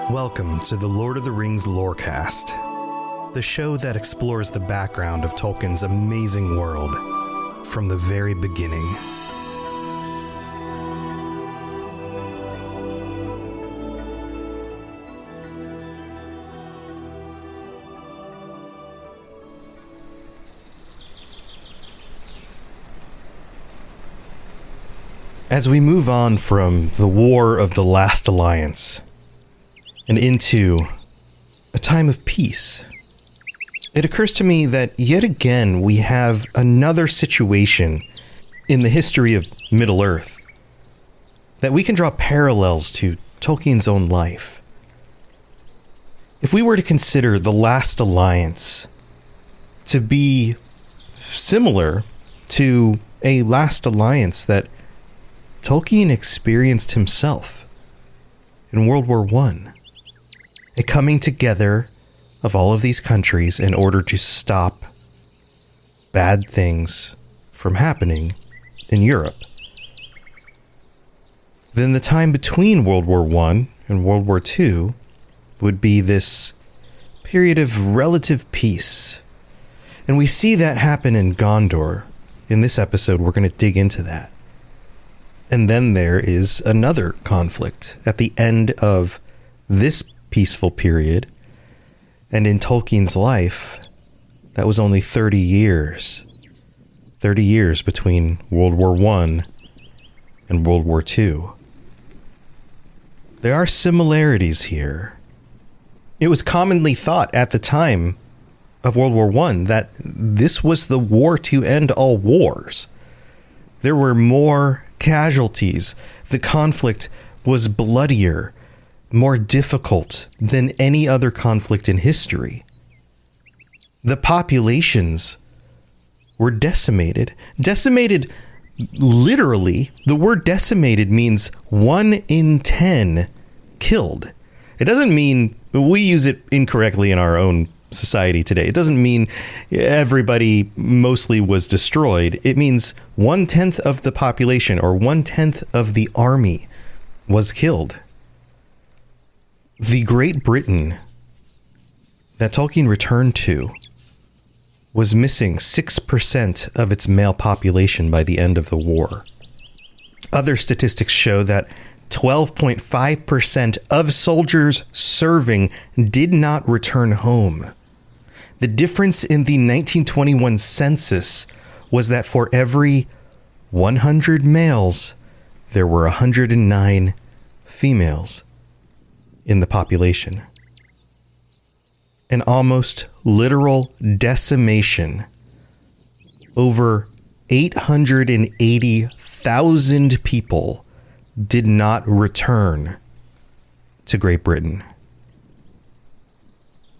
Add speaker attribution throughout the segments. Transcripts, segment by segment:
Speaker 1: Welcome to the Lord of the Rings Lorecast, the show that explores the background of Tolkien's amazing world from the very beginning. As we move on from the War of the Last Alliance and into a time of peace, it occurs to me that yet again we have another situation in the history of Middle-earth that we can draw parallels to Tolkien's own life. If we were to consider the Last Alliance to be similar to a Last Alliance that Tolkien experienced himself in World War I, a coming together of all of these countries in order to stop bad things from happening in Europe. Then the time between World War I and World War II would be this period of relative peace. And we see that happen in Gondor. In this episode, we're going to dig into that. And then there is another conflict at the end of this peaceful period. And in Tolkien's life, that was only 30 years. 30 years between World War I and World War II. There are similarities here. It was commonly thought at the time of World War I that this was the war to end all wars. There were more casualties. The conflict was bloodier, more difficult than any other conflict in history. The populations were decimated. Decimated, literally, the word decimated means 1 in 10 killed. It doesn't mean, we use it incorrectly in our own society today. It doesn't mean everybody mostly was destroyed. It means 1/10 of the population or 1/10 of the army was killed. The Great Britain that Tolkien returned to was missing 6% of its male population by the end of the war. Other statistics show that 12.5% of soldiers serving did not return home. The difference in the 1921 census was that for every 100 males, there were 109 females in the population. An almost literal decimation. Over 880,000 people did not return to Great Britain.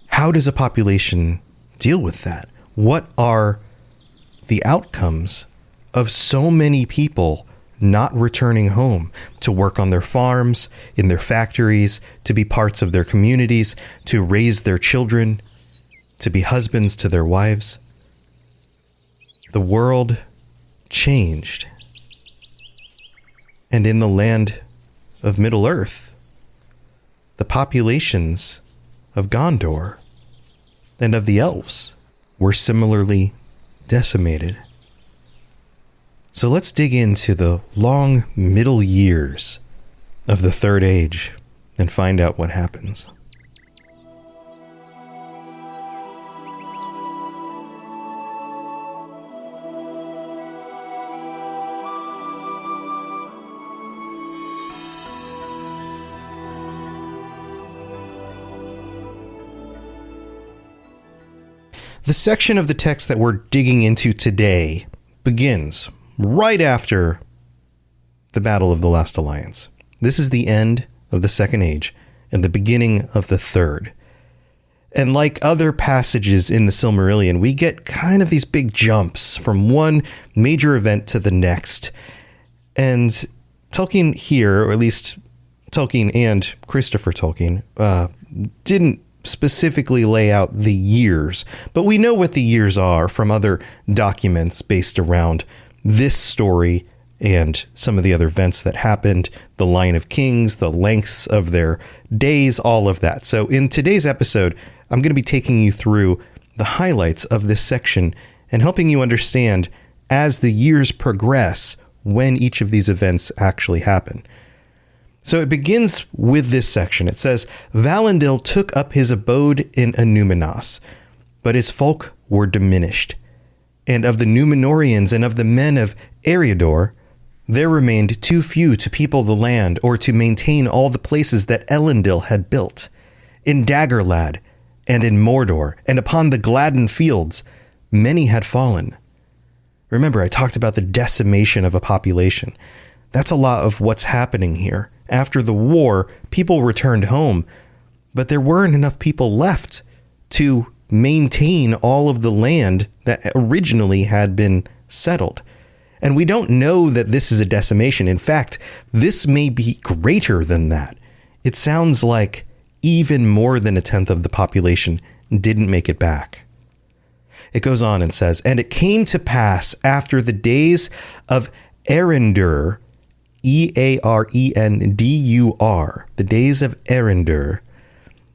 Speaker 1: How does a population deal with that? What are the outcomes of so many people not returning home to work on their farms, in their factories, to be parts of their communities, to raise their children, to be husbands to their wives? The world changed. And in the land of Middle-earth, the populations of Gondor and of the elves were similarly decimated. So let's dig into the long middle years of the Third Age and find out what happens. The section of the text that we're digging into today begins right after the Battle of the Last Alliance. This is the end of the Second Age and the beginning of the Third. And like other passages in the Silmarillion, we get kind of these big jumps from one major event to the next. And Tolkien here, or at least Tolkien and Christopher Tolkien, didn't specifically lay out the years, but we know what the years are from other documents based around this story and some of the other events that happened, the line of kings, the lengths of their days, all of that. So in today's episode, I'm going to be taking you through the highlights of this section and helping you understand as the years progress when each of these events actually happen. So it begins with this section. It says, Valandil took up his abode in Anúminas, but his folk were diminished. And of the Númenóreans and of the men of Eriador, there remained too few to people the land or to maintain all the places that Elendil had built. In Daggerlad and in Mordor and upon the Gladden fields, many had fallen. Remember, I talked about the decimation of a population. That's a lot of what's happening here. After the war, people returned home, but there weren't enough people left to maintain all of the land that originally had been settled. And we don't know that this is a decimation. In fact, this may be greater than that. It sounds like even more than a tenth of the population didn't make it back. It goes on and says, and it came to pass after the days of Erendur, Earendur, the days of Erendur,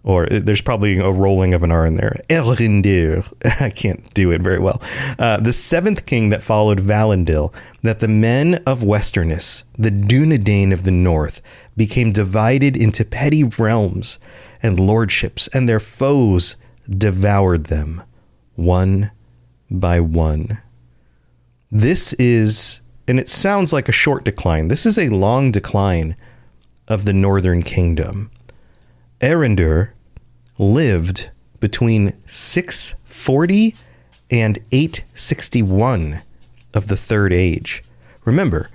Speaker 1: or there's probably a rolling of an R in there, Erendur, I can't do it very well, the seventh king that followed Valandil, that the men of Westerness, the Dunedain of the north, became divided into petty realms and lordships, and their foes devoured them, one by one. This is, and it sounds like a short decline, this is a long decline of the northern kingdom. Erendur lived between 640 and 861 of the Third Age. Remember,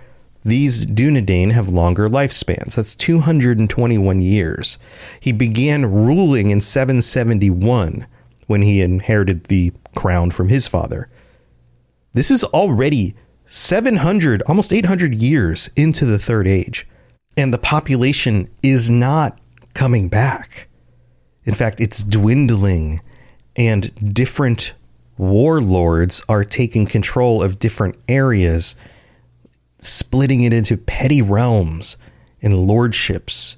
Speaker 1: these Dunedain have longer lifespans. That's 221 years. He began ruling in 771 when he inherited the crown from his father. This is already 700, almost 800 years into the Third Age, and the population is not coming back. In fact, it's dwindling, and different warlords are taking control of different areas, splitting it into petty realms and lordships,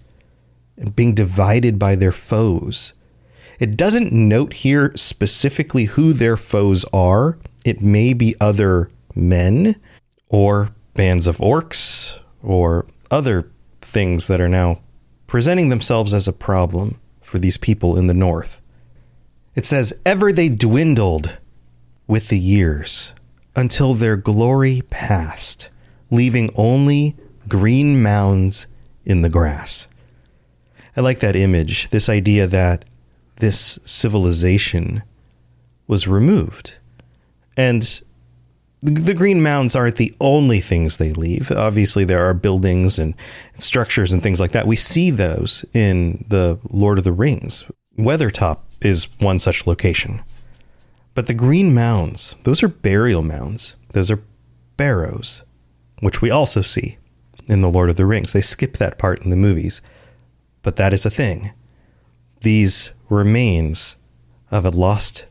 Speaker 1: and being divided by their foes. It doesn't note here specifically who their foes are. It may be other men or bands of orcs or other things that are now presenting themselves as a problem for these people in the north. It says, ever they dwindled with the years until their glory passed, leaving only green mounds in the grass. I like that image, this idea that this civilization was removed. And the green mounds aren't the only things they leave. Obviously, there are buildings and structures and things like that. We see those in the Lord of the Rings. Weathertop is one such location. But the green mounds, those are burial mounds. Those are barrows, which we also see in the Lord of the Rings. They skip that part in the movies, but that is a thing. These remains of a lost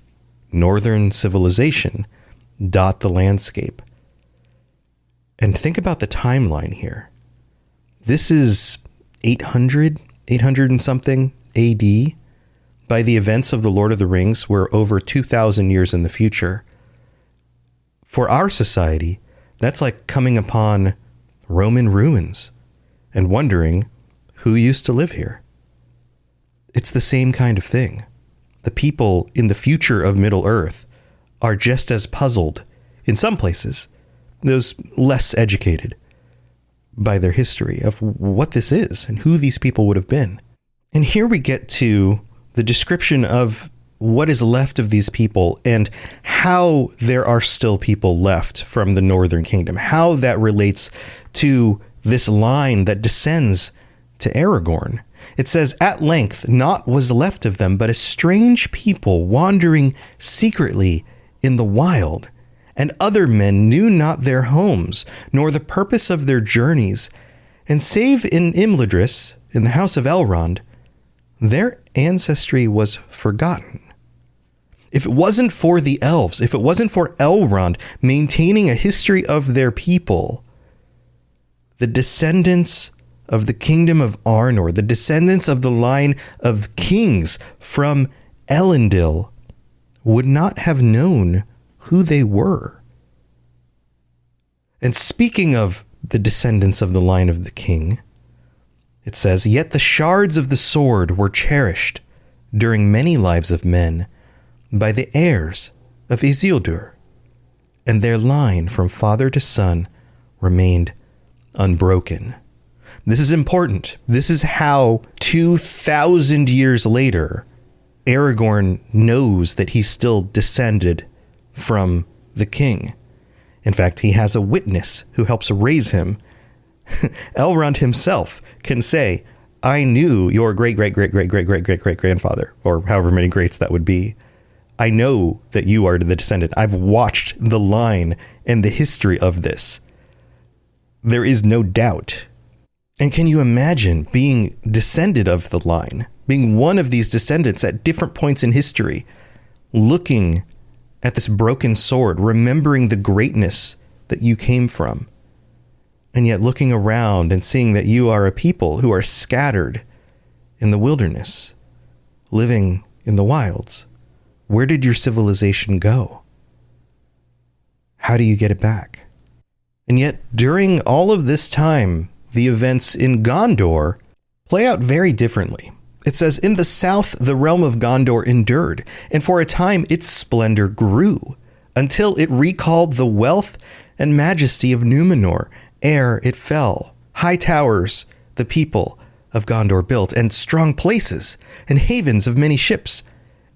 Speaker 1: northern civilization dot the landscape. And think about the timeline here. This is 800 and something AD. By the events of the Lord of the Rings, we're over 2,000 years in the future. For our society, that's like coming upon Roman ruins and wondering who used to live here. It's the same kind of thing. The people in the future of Middle-earth are just as puzzled, in some places, those less educated, by their history of what this is and who these people would have been. And here we get to the description of what is left of these people and how there are still people left from the Northern Kingdom, how that relates to this line that descends to Aragorn. It says, at length, naught was left of them but a strange people wandering secretly in the wild, and other men knew not their homes, nor the purpose of their journeys, and save in Imladris, in the house of Elrond, their ancestry was forgotten. If it wasn't for the elves, if it wasn't for Elrond maintaining a history of their people, the descendants of the kingdom of Arnor, the descendants of the line of kings from Elendil, would not have known who they were. And speaking of the descendants of the line of the king, it says, "Yet the shards of the sword were cherished during many lives of men by the heirs of Isildur, and their line from father to son remained unbroken." This is important. This is how 2,000 years later, Aragorn knows that he's still descended from the king. In fact, he has a witness who helps raise him. Elrond himself can say, "I knew your great-great-great-great-great-great-great-great-grandfather," or however many greats that would be. "I know that you are the descendant. I've watched the line and the history of this." There is no doubt. And can you imagine being descended of the line, being one of these descendants at different points in history, looking at this broken sword, remembering the greatness that you came from, and yet looking around and seeing that you are a people who are scattered in the wilderness, living in the wilds? Where did your civilization go? How do you get it back? And yet, during all of this time, the events in Gondor play out very differently. It says, "In the south, the realm of Gondor endured, and for a time its splendor grew, until it recalled the wealth and majesty of Númenor ere it fell. High towers the people of Gondor built, and strong places, and havens of many ships,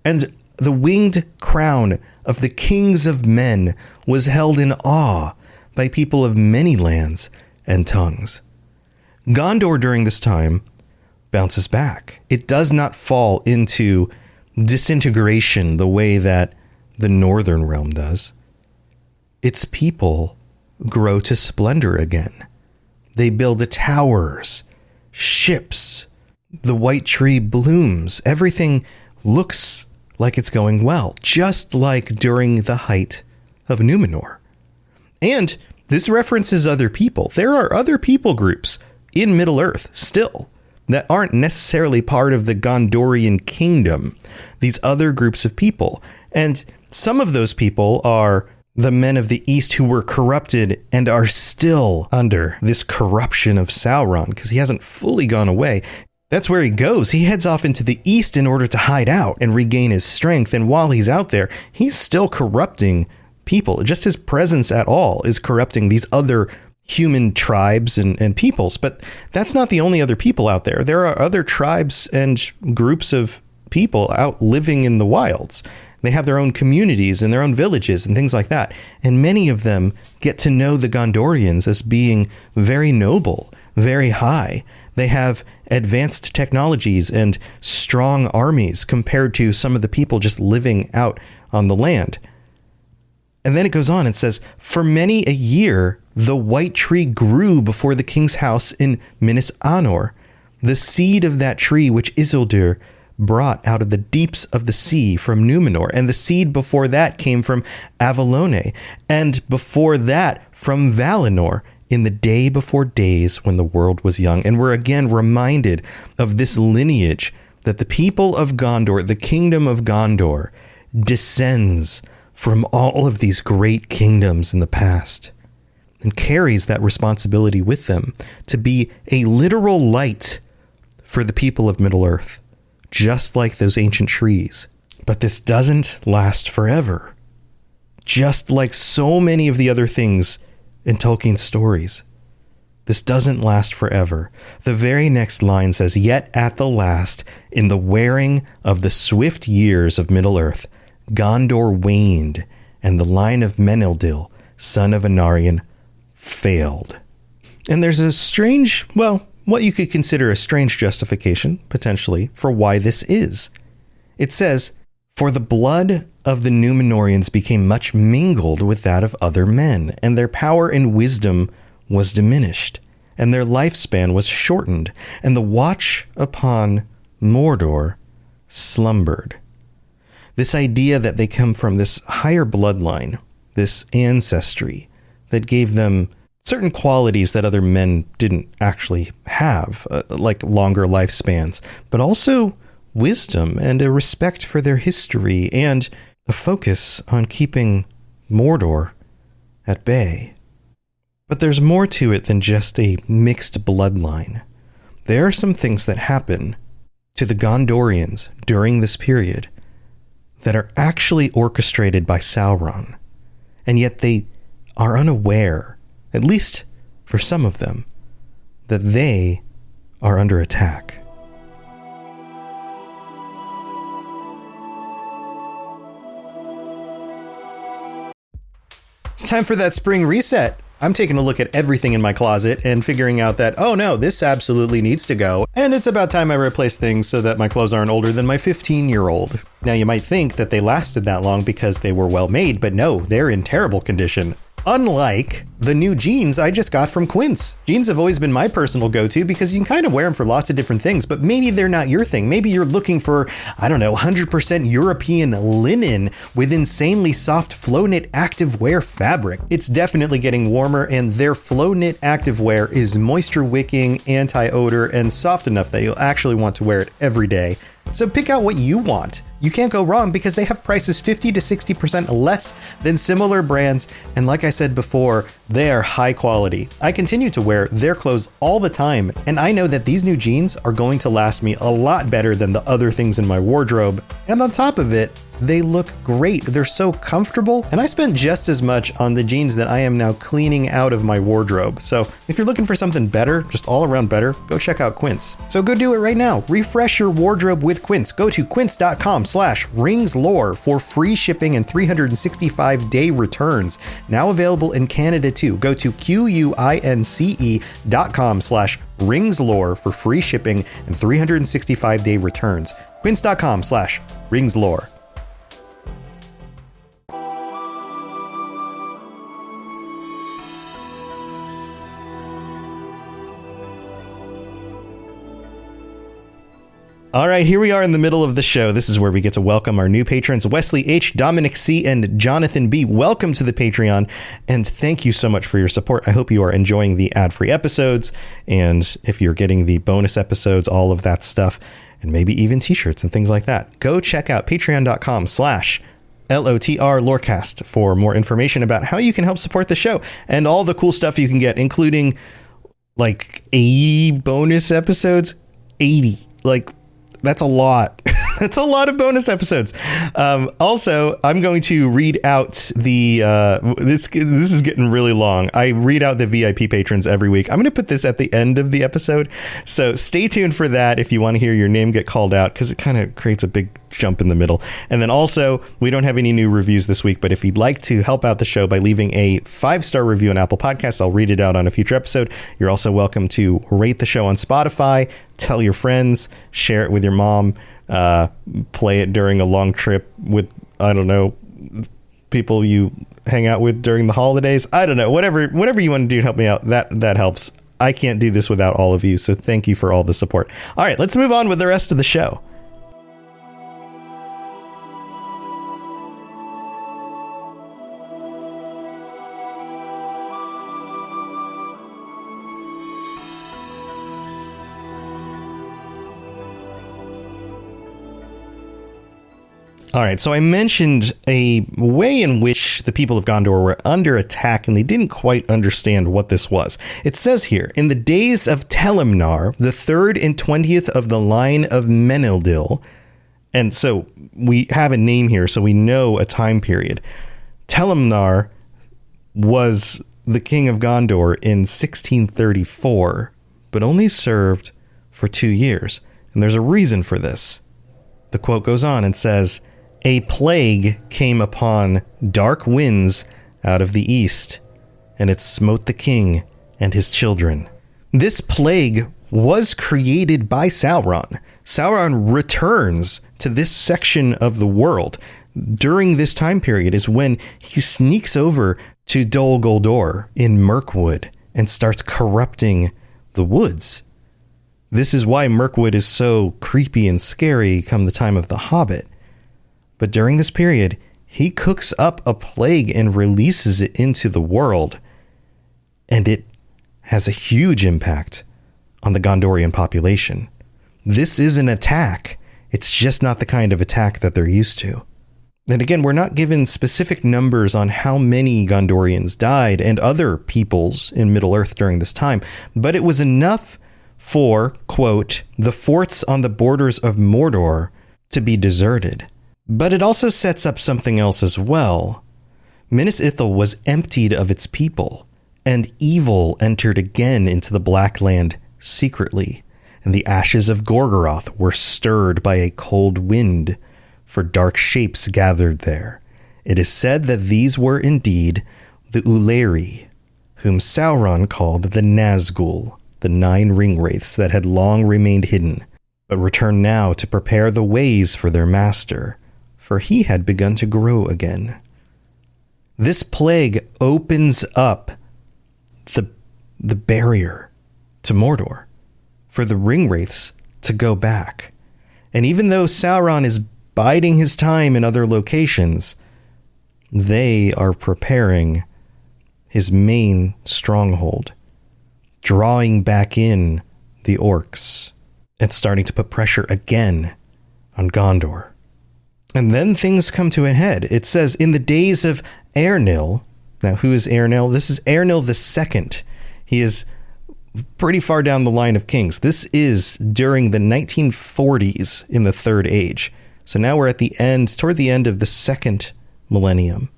Speaker 1: and the winged crown of the kings of men was held in awe by people of many lands and tongues." Gondor during this time bounces back. It does not fall into disintegration the way that the northern realm does. Its people grow to splendor again. They build towers, ships, the white tree blooms. Everything looks like it's going well, just like during the height of Númenor. And this references other people. There are other people groups in Middle-earth still that aren't necessarily part of the Gondorian kingdom, these other groups of people. And some of those people are the men of the East who were corrupted and are still under this corruption of Sauron because he hasn't fully gone away. That's where he goes. He heads off into the East in order to hide out and regain his strength. And while he's out there, he's still corrupting people. Just his presence at all is corrupting these other human tribes and peoples. But that's not the only other people out there. There are other tribes and groups of people out living in the wilds. They have their own communities and their own villages and things like that. And many of them get to know the Gondorians as being very noble, very high. They have advanced technologies and strong armies compared to some of the people just living out on the land. And then it goes on and says, "For many a year, the white tree grew before the king's house in Minas Anor, the seed of that tree which Isildur brought out of the deeps of the sea from Númenor. And the seed before that came from Avalone, and before that from Valinor, in the day before days when the world was young." And we're again reminded of this lineage that the people of Gondor, the kingdom of Gondor, descends from all of these great kingdoms in the past and carries that responsibility with them to be a literal light for the people of Middle-earth, just like those ancient trees. But this doesn't last forever. Just like so many of the other things in Tolkien's stories, this doesn't last forever. The very next line says, "Yet at the last, in the wearing of the swift years of Middle-earth, Gondor waned, and the line of Meneldyl, son of Anarion, failed." And there's a strange, well, what you could consider a strange justification, potentially, for why this is. It says, "For the blood of the Númenorians became much mingled with that of other men, and their power and wisdom was diminished, and their lifespan was shortened, and the watch upon Mordor slumbered." This idea that they come from this higher bloodline, this ancestry that gave them certain qualities that other men didn't actually have, like longer lifespans, but also wisdom and a respect for their history and a focus on keeping Mordor at bay. But there's more to it than just a mixed bloodline. There are some things that happen to the Gondorians during this period that are actually orchestrated by Sauron, and yet they are unaware, at least for some of them, that they are under attack. It's time for that spring reset. I'm taking a look at everything in my closet and figuring out that, oh no, this absolutely needs to go. And it's about time I replace things so that my clothes aren't older than my 15-year-old. Now you might think that they lasted that long because they were well made, but no, they're in terrible condition. Unlike the new jeans I just got from Quince. Jeans have always been my personal go-to because you can kind of wear them for lots of different things, but maybe they're not your thing. Maybe you're looking for, 100% European linen with insanely soft flow knit activewear fabric. It's definitely getting warmer, and their flow knit activewear is moisture wicking, anti-odor, and soft enough that you'll actually want to wear it every day. So pick out what you want. You can't go wrong because they have prices 50 to 60% less than similar brands. And like I said before, they are high quality. I continue to wear their clothes all the time, and I know that these new jeans are going to last me a lot better than the other things in my wardrobe. And on top of it, they look great. They're so comfortable, and I spent just as much on the jeans that I am now cleaning out of my wardrobe. So if you're looking for something better, just all around better, go check out Quince. So go do it right now. Refresh your wardrobe with Quince. Go to quince.com/ringslore for free shipping and 365-day returns. Now available in Canada too. Go to quince.com/ringslore for free shipping and 365-day returns. Quince.com/ringslore. All right, here we are in the middle of the show. This is where we get to welcome our new patrons, Wesley H., Dominic C., and Jonathan B. Welcome to the Patreon, and thank you so much for your support. I hope you are enjoying the ad-free episodes, and if you're getting the bonus episodes, all of that stuff, and maybe even t-shirts and things like that, go check out patreon.com/LOTR Lorecast for more information about how you can help support the show and all the cool stuff you can get, including like 80 bonus episodes. 80. That's a lot. That's a lot of bonus episodes. Also, I'm going to read out the, this is getting really long. I read out the VIP patrons every week. I'm going to put this at the end of the episode. So stay tuned for that if you want to hear your name get called out, because it kind of creates a big jump in the middle. And then also, we don't have any new reviews this week, but if you'd like to help out the show by leaving a 5-star review on Apple Podcasts, I'll read it out on a future episode. You're also welcome to rate the show on Spotify, tell your friends, share it with your mom, play it during a long trip with, people you hang out with during the holidays. I don't know, whatever you want to do to help me out, that helps. I can't do this without all of you, so thank you for all the support. All right, let's move on with the rest of the show. All right, so I mentioned a way in which the people of Gondor were under attack and they didn't quite understand what this was. It says here, in the days of Telemnar, the 3rd and 20th of the line of Menildil, and so we have a name here, so we know a time period. Telemnar was the king of Gondor in 1634, but only served for 2 years. And there's a reason for this. The quote goes on and says, "A plague came upon dark winds out of the east, and it smote the king and his children." This plague was created by Sauron. Sauron returns to this section of the world. During this time period is when he sneaks over to Dol Guldur in Mirkwood and starts corrupting the woods. This is why Mirkwood is so creepy and scary come the time of The Hobbit. But during this period, he cooks up a plague and releases it into the world. and it has a huge impact on the Gondorian population. This is an attack. It's just not the kind of attack that they're used to. And again, we're not given specific numbers on how many Gondorians died and other peoples in Middle-earth during this time, but it was enough for, quote, the forts on the borders of Mordor to be deserted. But it also sets up something else as well. Minas Ithil was emptied of its people, and evil entered again into the Black Land secretly, and the ashes of Gorgoroth were stirred by a cold wind, for dark shapes gathered there. It is said that these were indeed the Uleri, whom Sauron called the Nazgul, the 9 ringwraiths that had long remained hidden, but returned now to prepare the ways for their master, for he had begun to grow again. This plague opens up the barrier to Mordor for the ringwraiths to go back. And even though Sauron is biding his time in other locations, they are preparing his main stronghold, drawing back in the orcs and starting to put pressure again on Gondor. And then things come to a head. It says, in the days of Eärnil. Now, who is Eärnil? This is Eärnil II. He is pretty far down the line of kings. This is during the 1940s in the Third Age. So now we're at the end, toward the end of the second millennium.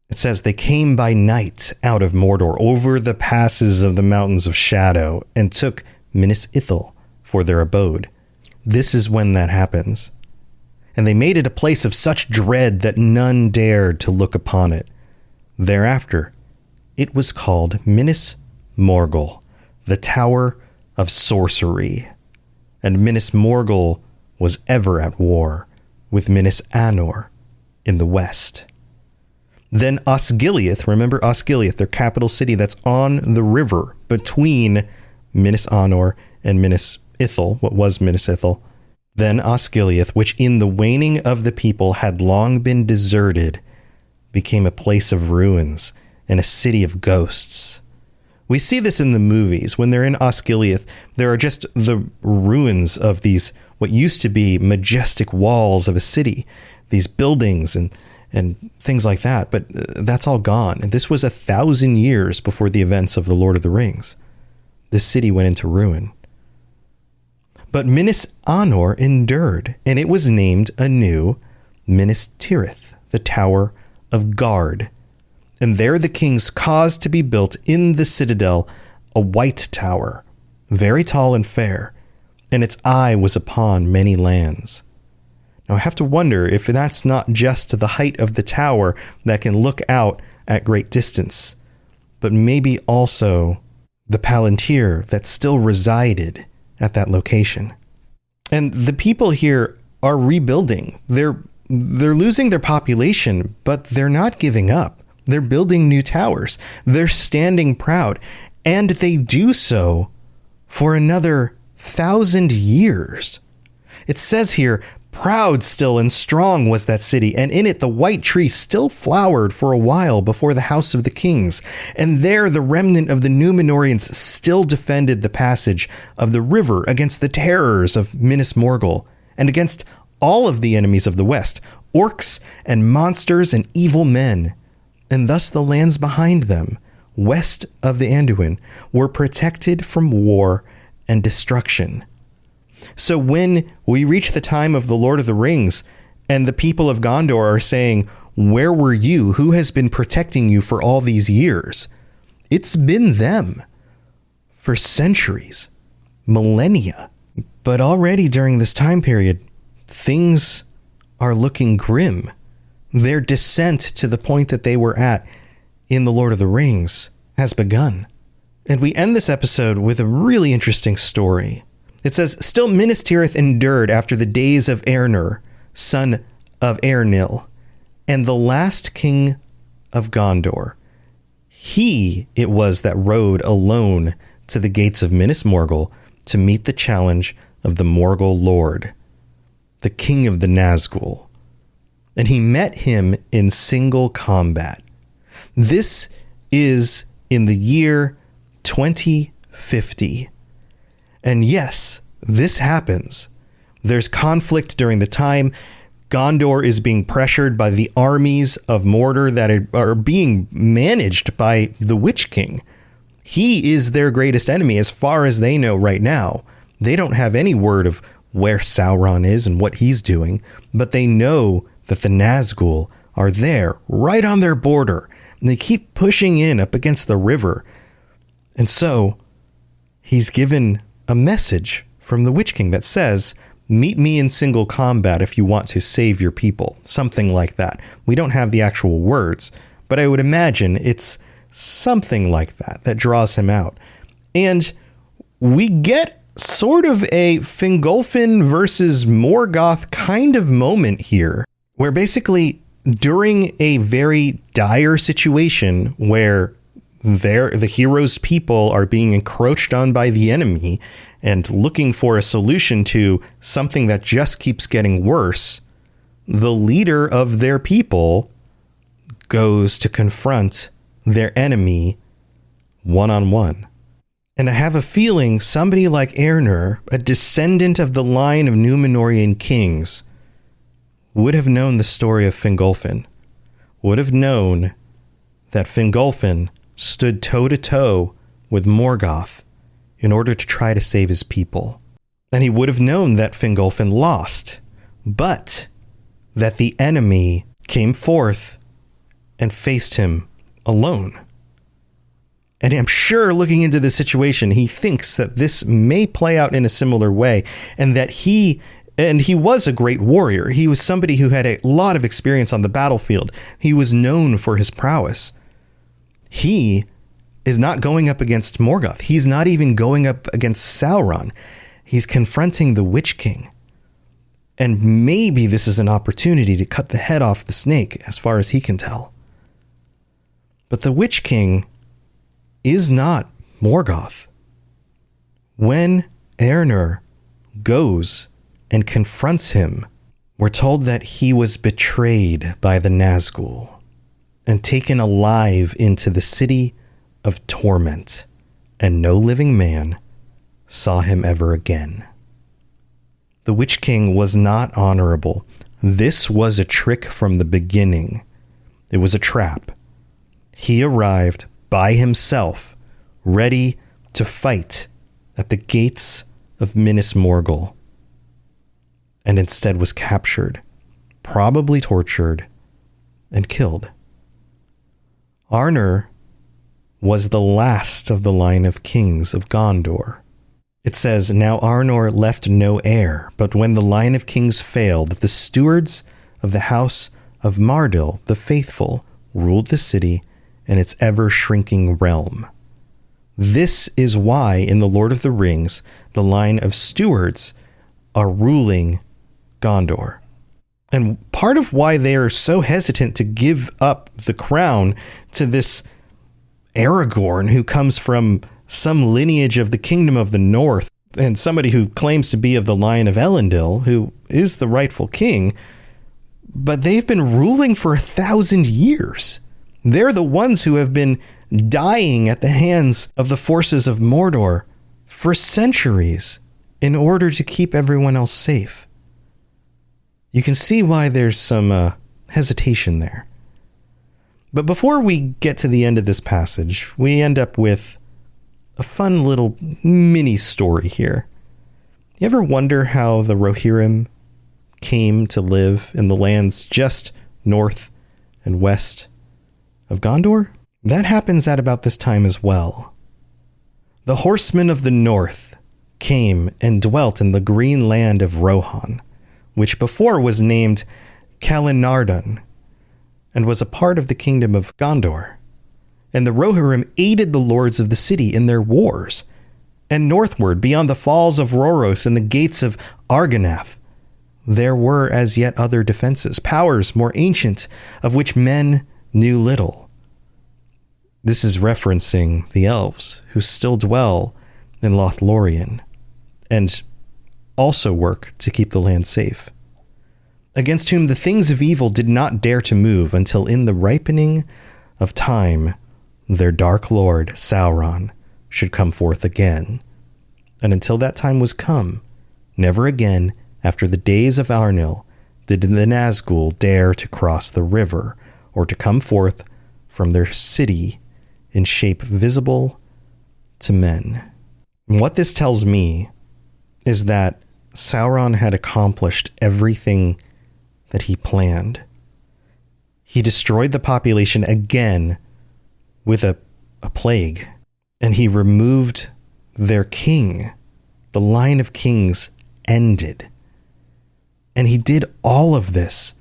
Speaker 1: It says, they came by night out of Mordor over the passes of the mountains of shadow and took Minas Ithil for their abode. This is when that happens. And they made it a place of such dread that none dared to look upon it. Thereafter, it was called Minas Morgul, the Tower of Sorcery. And Minas Morgul was ever at war with Minas Anor in the west. Then Osgiliath, remember Osgiliath, their capital city that's on the river between Minas Anor and Minas Ithil, what was Minas Ithil. Then Osgiliath, which in the waning of the people had long been deserted, became a place of ruins and a city of ghosts. We see this in the movies. When they're in Osgiliath, there are just the ruins of these, what used to be majestic walls of a city, these buildings and things like that. But that's all gone. And this was 1,000 years before the events of The Lord of the Rings. This city went into ruin. But Minas Anor endured, and it was named anew Minas Tirith, the Tower of Guard. And there the kings caused to be built in the citadel a white tower, very tall and fair, and its eye was upon many lands. Now I have to wonder if that's not just the height of the tower that can look out at great distance, but maybe also the Palantir that still resided at that location. And the people here are rebuilding. They're losing their population, but they're not giving up. They're building new towers. They're standing proud, and they do so for another 1,000 years. It says here, proud still and strong was that city, and in it the white tree still flowered for a while before the house of the kings. And there the remnant of the Númenóreans still defended the passage of the river against the terrors of Minas Morgul, and against all of the enemies of the west, orcs and monsters and evil men. And thus the lands behind them, west of the Anduin, were protected from war and destruction. So when we reach the time of the Lord of the Rings and the people of Gondor are saying, where were you? Who has been protecting you for all these years? It's been them for centuries, millennia. But already during this time period, things are looking grim. Their descent to the point that they were at in The Lord of the Rings has begun. And we end this episode with a really interesting story. It says, still Minas Tirith endured after the days of Arnor, son of Eärnil, and the last king of Gondor. He it was that rode alone to the gates of Minas Morgul to meet the challenge of the Morgul Lord, the king of the Nazgul. And he met him in single combat. This is in the year 2050. And yes, this happens. There's conflict during the time. Gondor is being pressured by the armies of Mordor that are being managed by the Witch King. He is their greatest enemy as far as they know right now. They don't have any word of where Sauron is and what he's doing, but they know that the Nazgul are there, right on their border, and they keep pushing in up against the river. And so he's given a message from the Witch King that says, meet me in single combat if you want to save your people. Something like that. We don't have the actual words, but I would imagine it's something like that draws him out. And we get sort of a Fingolfin versus Morgoth kind of moment here, where basically during a very dire situation where the hero's people are being encroached on by the enemy and looking for a solution to something that just keeps getting worse, the leader of their people goes to confront their enemy one-on-one. And I have a feeling somebody like Arnor, a descendant of the line of Númenórean kings, would have known the story of Fingolfin, would have known that Fingolfin stood toe-to-toe with Morgoth in order to try to save his people. And he would have known that Fingolfin lost, but that the enemy came forth and faced him alone. And I'm sure looking into this situation, he thinks that this may play out in a similar way, and that he was a great warrior. He was somebody who had a lot of experience on the battlefield. He was known for his prowess. He is not going up against Morgoth. He's not even going up against Sauron. He's confronting the Witch King. And maybe this is an opportunity to cut the head off the snake, as far as he can tell. But the Witch King is not Morgoth. When Arnor goes and confronts him, we're told that he was betrayed by the Nazgul and taken alive into the city of torment, and no living man saw him ever again. The Witch King was not honorable. This was a trick from the beginning. It was a trap. He arrived by himself, ready to fight at the gates of Minas Morgul, and instead was captured, probably tortured, and killed. Arnor was the last of the line of kings of Gondor. It says, now Arnor left no heir, but when the line of kings failed, the stewards of the house of Mardil, the faithful, ruled the city and its ever-shrinking realm. This is why in The Lord of the Rings, the line of stewards are ruling Gondor. And part of why they are so hesitant to give up the crown to this Aragorn, who comes from some lineage of the Kingdom of the North, and somebody who claims to be of the line of Elendil, who is the rightful king, but they've been ruling for 1,000 years. They're the ones who have been dying at the hands of the forces of Mordor for centuries in order to keep everyone else safe. You can see why there's some hesitation there. But before we get to the end of this passage, we end up with a fun little mini story here. You ever wonder how the Rohirrim came to live in the lands just north and west of Gondor? That happens at about this time as well. The horsemen of the north came and dwelt in the green land of Rohan, which before was named Kalinardun, and was a part of the kingdom of Gondor. And the Rohirrim aided the lords of the city in their wars. And northward, beyond the falls of Rhoros and the gates of Argonath, there were as yet other defenses, powers more ancient, of which men knew little. This is referencing the elves, who still dwell in Lothlorien, and also work to keep the land safe, against whom the things of evil did not dare to move until in the ripening of time their dark lord, Sauron, should come forth again. And until that time was come, never again, after the days of Arnor, did the Nazgul dare to cross the river, or to come forth from their city in shape visible to men. And what this tells me is that Sauron had accomplished everything that he planned. He destroyed the population again with a plague, and he removed their king. The line of kings ended. And he did all of this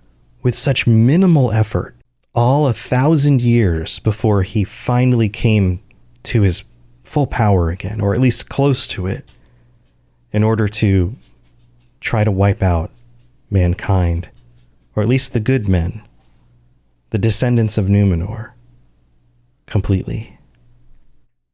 Speaker 1: with such minimal effort, all 1,000 years before he finally came to his full power again, or at least close to it, in order to try to wipe out mankind, or at least the good men, the descendants of Numenor, completely.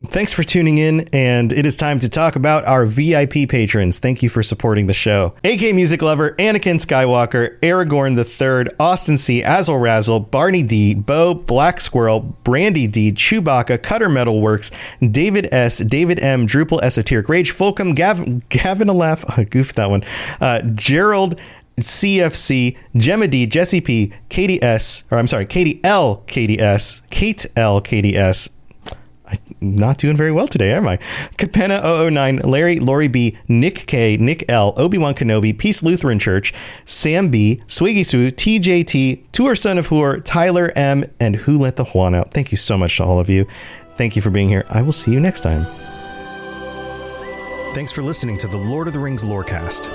Speaker 1: Thanks for tuning in, and it is time to talk about our VIP patrons. Thank you for supporting the show. AK Music Lover, Anakin Skywalker, Aragorn III, Austin C, Azel Razzle, Barney D, Bo, Black Squirrel, Brandy D, Chewbacca, Cutter Metalworks, David S, David M, Drupal Esoteric Rage, Fulcum, Gavin Alaf, I goofed that one, Gerald, CFC, Gemma D, Jesse P, Katie S, or I'm sorry, Katie L, KDS, Kate L, KDS, I'm not doing very well today, am I? Capenna 009, Larry, Lori B, Nick K, Nick L, Obi-Wan Kenobi, Peace Lutheran Church, Sam B, Swiggy Sue, TJT, Tour Son of Hoor, Tyler M, and Who Let the Juan Out. Thank you so much to all of you. Thank you for being here. I will see you next time. Thanks for listening to the Lord of the Rings Lorecast.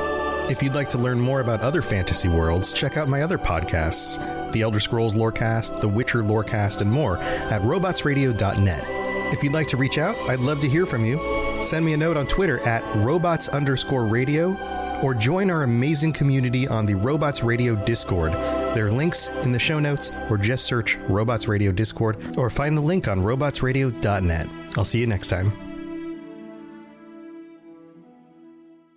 Speaker 1: If you'd like to learn more about other fantasy worlds, check out my other podcasts, The Elder Scrolls Lorecast, The Witcher Lorecast, and more at robotsradio.net. If you'd like to reach out, I'd love to hear from you. Send me a note on Twitter at robots_radio, or join our amazing community on the Robots Radio Discord. There are links in the show notes, or just search Robots Radio Discord, or find the link on robotsradio.net. I'll see you next time.